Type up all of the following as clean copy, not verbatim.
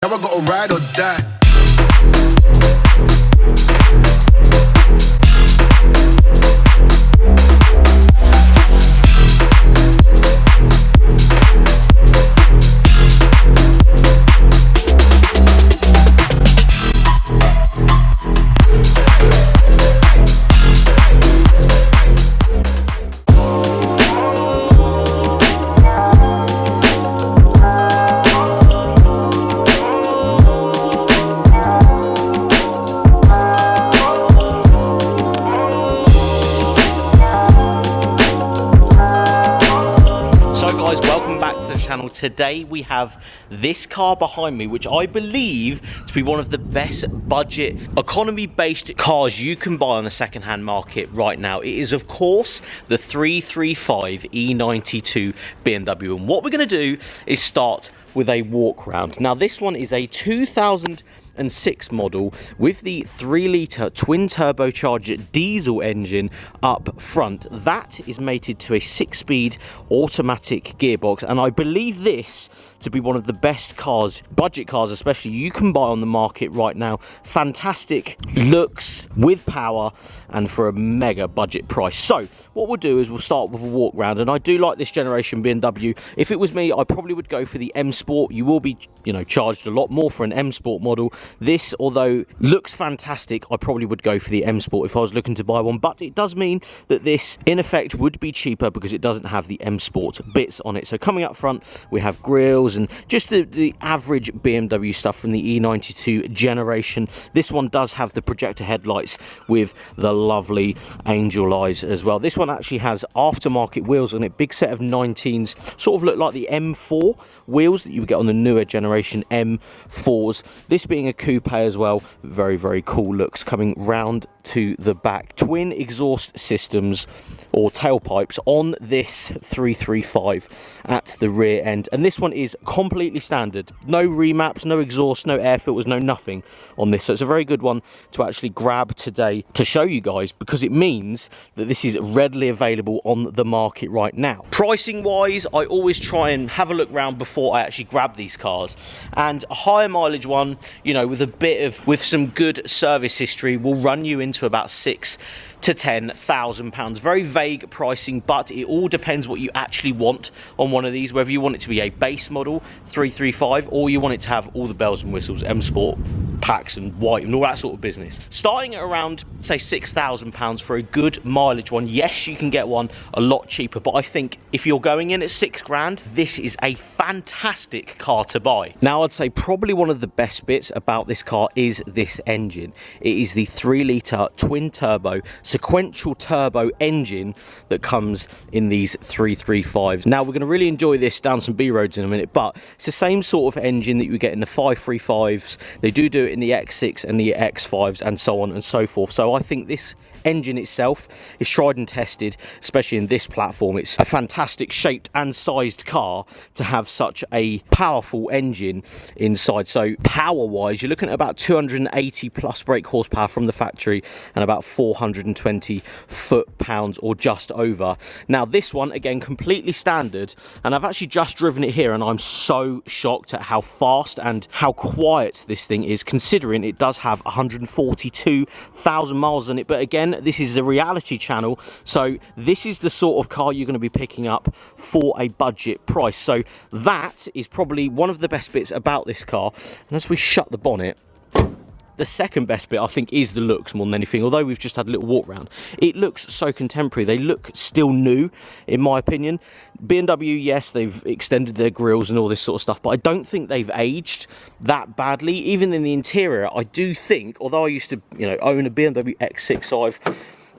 Now I gotta ride or die. Today we have this car behind me, which I believe to be one of the best budget economy based cars you can buy on the second-hand market right now. It is of course the 335 E92 BMW, and what we're going to do is start with a walk round. Now this one is a 2006 model with the 3-litre twin turbocharged diesel engine up front. That is mated to a 6-speed automatic gearbox, and I believe this to be one of the best cars, budget cars especially, you can buy on the market right now. Fantastic looks with power and for a mega budget price. So what we'll do is we'll start with a walk round, and I do like this generation BMW. If it was me, I probably would go for the M Sport. You will be, you know, charged a lot more for an M Sport model. This, although looks fantastic, I probably would go for the M Sport if I was looking to buy one, but it does mean that this in effect would be cheaper because it doesn't have the M Sport bits on it. So coming up front we have grills and just the average BMW stuff from the E92 generation. This one does have the projector headlights with the lovely angel eyes as well. This one actually has aftermarket wheels on it, big set of 19s, sort of look like the M4 wheels that you would get on the newer generation M4s. This being a coupe as well, very cool looks coming round to the back. Twin exhaust systems or tailpipes on this 335 at the rear end, and this one is completely standard. No remaps, no exhaust, no air filters, no nothing on this. So it's a very good one to actually grab today to show you guys, because it means that this is readily available on the market right now. Pricing wise, I always try and have a look around before I actually grab these cars, and a higher mileage one, you know, with some good service history will run you into about £6,000 to £10,000. Very vague pricing, but it all depends what you actually want on one of these, whether you want it to be a base model 335 or you want it to have all the bells and whistles, M Sport packs and white and all that sort of business. Starting at around say £6,000 for a good mileage one. Yes, you can get one a lot cheaper, but I think if you're going in at £6,000, this is a fantastic car to buy. Now I'd say probably one of the best bits about this car is this engine. It is the 3-litre twin turbo sequential turbo engine that comes in these 335s. Now we're going to really enjoy this down some B roads in a minute, but it's the same sort of engine that you get in the 535s. They do it in the X6 and the X5s and so on and so forth. So I think this engine itself is tried and tested, especially in this platform. It's a fantastic shaped and sized car to have such a powerful engine inside. So power wise, you're looking at about 280 plus brake horsepower from the factory and about 420 foot-pounds or just over. Now this one again completely standard, and I've actually just driven it here and I'm so shocked at how fast and how quiet this thing is, considering it does have 142,000 miles on it. But again, this is a reality channel, so this is the sort of car you're going to be picking up for a budget price. So that is probably one of the best bits about this car. And as we shut the bonnet, the second best bit I think is the looks more than anything. Although we've just had a little walk around, it looks so contemporary. They look still new in my opinion. BMW, yes, they've extended their grills and all this sort of stuff, but I don't think they've aged that badly. Even in the interior, I do think, although I used to, you know, own a BMW X6, so I've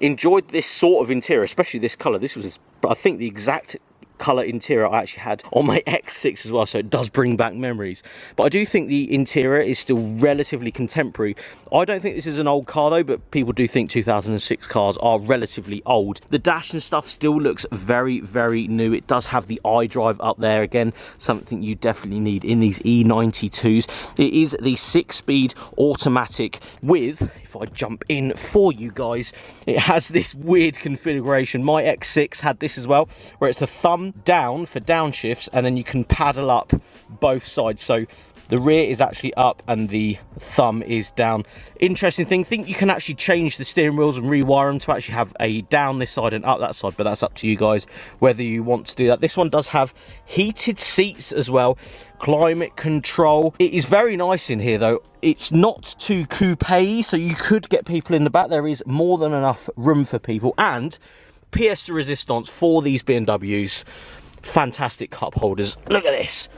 enjoyed this sort of interior, especially this colour. This was, I think, the exact colour interior I actually had on my X6 as well, so it does bring back memories. But I do think the interior is still relatively contemporary. I don't think this is an old car though, but people do think 2006 cars are relatively old. The dash and stuff still looks very new. It does have the iDrive up there, again something you definitely need in these E92s. It is the 6-speed automatic with, if I jump in for you guys, it has this weird configuration. My X6 had this as well, where it's the thumb down for downshifts and then you can paddle up both sides. So The rear is actually up and the thumb is down. Interesting thing, think you can actually change the steering wheels and rewire them to actually have a down this side and up that side, but that's up to you guys whether you want to do that. This one does have heated seats as well, climate control. It is very nice in here though. It's not too coupe, so you could get people in the back. There is more than enough room for people, and pièce de résistance for these BMWs. Fantastic cup holders. Look at this.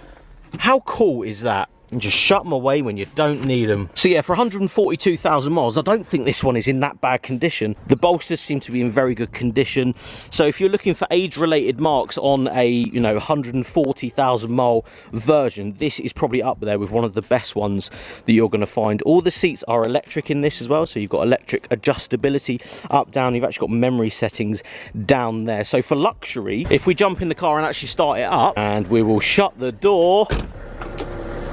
How cool is that? And just shut them away when you don't need them. So yeah, for 142,000 miles, I don't think this one is in that bad condition. The bolsters seem to be in very good condition. So if you're looking for age-related marks on a, you know, 140,000 mile version, this is probably up there with one of the best ones that you're going to find. All the seats are electric in this as well. So you've got electric adjustability up, down. You've actually got memory settings down there. So for luxury, if we jump in the car and actually start it up, and we will shut the door.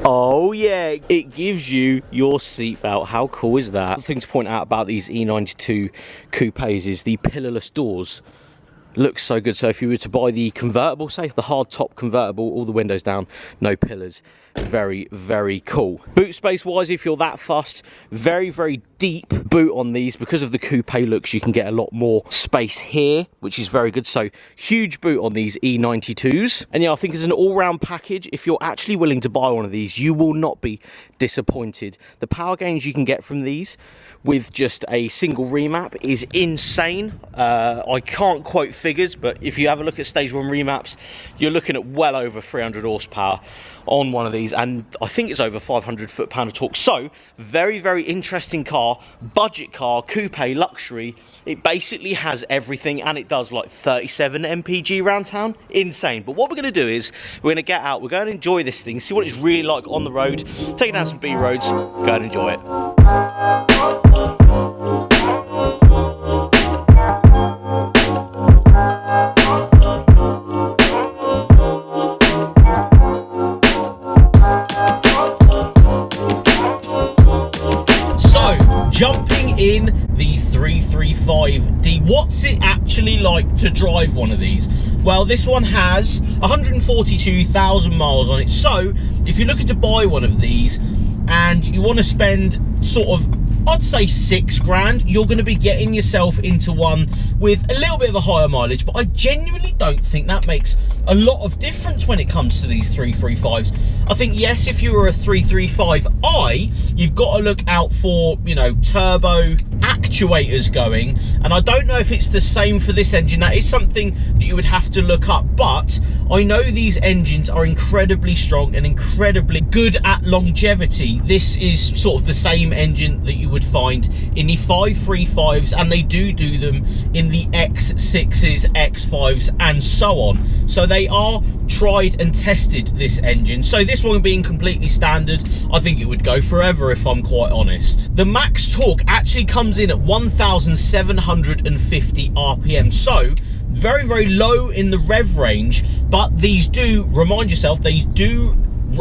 Oh yeah, it gives you your seatbelt. How cool is that? The thing to point out about these E92 coupes is the pillarless doors. Looks so good. So if you were to buy the convertible, say the hard top convertible, all the windows down, no pillars, very, very cool. Boot space wise, if you're that fussed, very, very deep boot on these. Because of the coupe looks, you can get a lot more space here, which is very good. So huge boot on these E92s. And yeah, I think as an all-round package, if you're actually willing to buy one of these, you will not be disappointed. The power gains you can get from these with just a single remap is insane. I can't quote figures, but if you have a look at stage 1 remaps, you're looking at well over 300 horsepower on one of these, and I think it's over 500 foot-pound of torque. So very, very interesting car, budget car, coupe, luxury. It basically has everything, and it does like 37 mpg around town. Insane. But what we're going to do is we're going to get out, we're going to enjoy this thing, see what it's really like on the road, take it down some B roads, go and enjoy it. Jumping in the 335D, what's it actually like to drive one of these? Well, this one has 142,000 miles on it. So if you're looking to buy one of these and you want to spend sort of, I'd say £6 grand, you're going to be getting yourself into one with a little bit of a higher mileage, but I genuinely don't think that makes a lot of difference when it comes to these 335s. I think, yes, if you were a 335i, you've got to look out for, you know, turbo actuators going, and I don't know if it's the same for this engine. That is something that you would have to look up, but I know these engines are incredibly strong and incredibly good at longevity. This is sort of the same engine that you would find in the 535s, and they do them in the X6s, X5s, and so on. So they are tried and tested, this engine. So this one being completely standard, I think it would go forever, if I'm quite honest. The max torque actually comes in at 1,750 RPM, so very, very low in the rev range, but these do, remind yourself, these do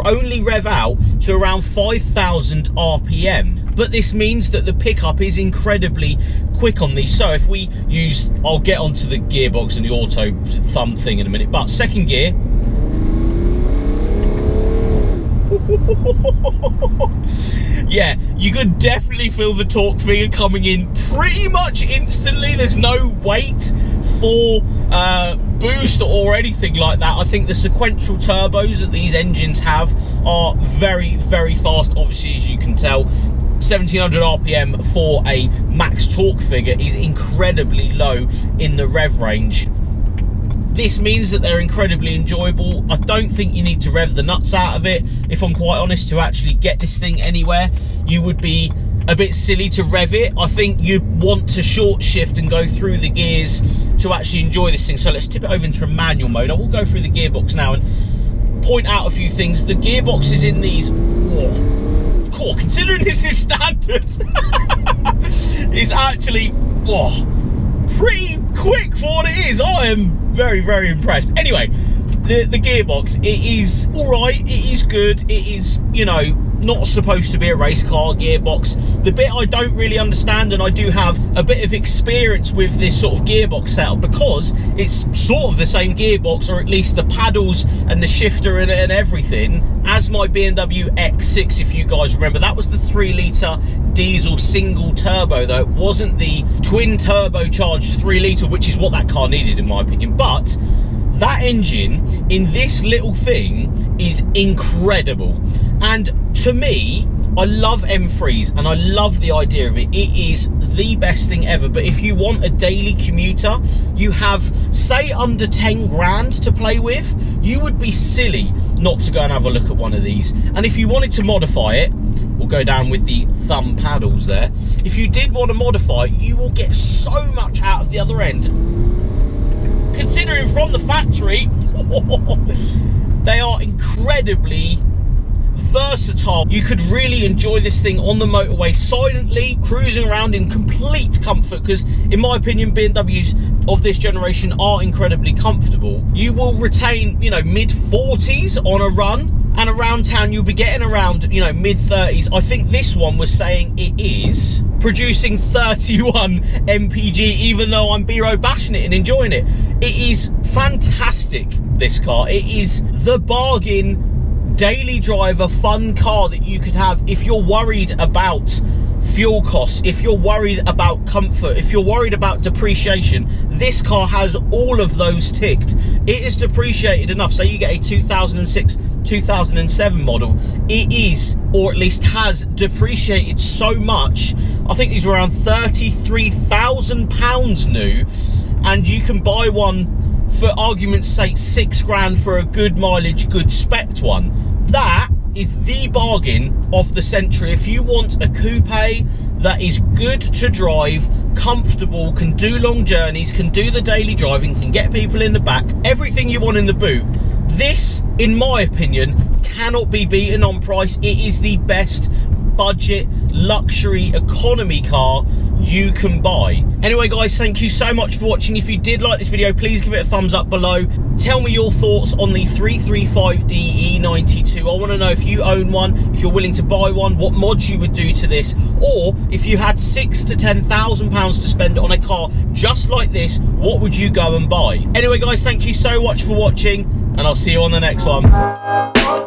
only rev out to around 5,000 RPM. But this means that the pickup is incredibly quick on these. So if we use, I'll get onto the gearbox and the auto thumb thing in a minute, but second gear, yeah, you could definitely feel the torque figure coming in pretty much instantly. There's no wait for boost or anything like that. I think the sequential turbos that these engines have are very, very fast. Obviously, as you can tell, 1700 RPM for a max torque figure is incredibly low in the rev range. This means that they're incredibly enjoyable. I don't think you need to rev the nuts out of it, if I'm quite honest, to actually get this thing anywhere. You would be a bit silly to rev it. I think you want to short shift and go through the gears to actually enjoy this thing. So let's tip it over into a manual mode. I will go through the gearbox now and point out a few things. The gearbox is in these, cool, considering this is standard, it's actually pretty quick for what it is. I am very, very impressed. Anyway, the gearbox, it is all right, it is good, it is, you know, not supposed to be a race car gearbox. The bit I don't really understand, and I do have a bit of experience with this sort of gearbox setup, because it's sort of the same gearbox, or at least the paddles and the shifter and everything, as my BMW X6, if you guys remember. That was the 3-litre diesel single turbo, though. It wasn't the twin turbocharged 3-litre, which is what that car needed in my opinion. But that engine in this little thing is incredible. And to me, I love M3s and I love the idea of it. It is the best thing ever. But if you want a daily commuter, you have, say, under 10 grand to play with, you would be silly not to go and have a look at one of these. And if you wanted to modify it, we'll go down with the thumb paddles there. If you did want to modify it, you will get so much out of the other end. Considering from the factory, they are incredibly versatile. You could really enjoy this thing on the motorway silently, cruising around in complete comfort, because in my opinion, BMWs of this generation are incredibly comfortable. You will retain, you know, mid-40s on a run, and around town you'll be getting around, you know, mid-30s. I think this one was saying it is producing 31 mpg, even though I'm B-road bashing it and enjoying it. It is fantastic, this car. It is the bargain daily driver fun car that you could have if you're worried about fuel costs, if you're worried about comfort, if you're worried about depreciation. This car has all of those ticked. It is depreciated enough. Say you get a 2006 2007 model, it is, or at least has, depreciated so much. I think these were around £33,000 new, and you can buy one for argument's sake £6 grand for a good mileage, good spec one. That is the bargain of the century. If you want a coupe that is good to drive, comfortable, can do long journeys, can do the daily driving, can get people in the back, everything you want in the boot, this, in my opinion, cannot be beaten on price. It is the best budget luxury economy car you can buy. Anyway guys, thank you so much for watching. If you did like this video, please give it a thumbs up below. Tell me your thoughts on the 335D E92. I want to know if you own one, if you're willing to buy one, what mods you would do to this, or if you had £6,000 to £10,000 to spend on a car just like this, what would you go and buy? Anyway guys, thank you so much for watching, and I'll see you on the next one.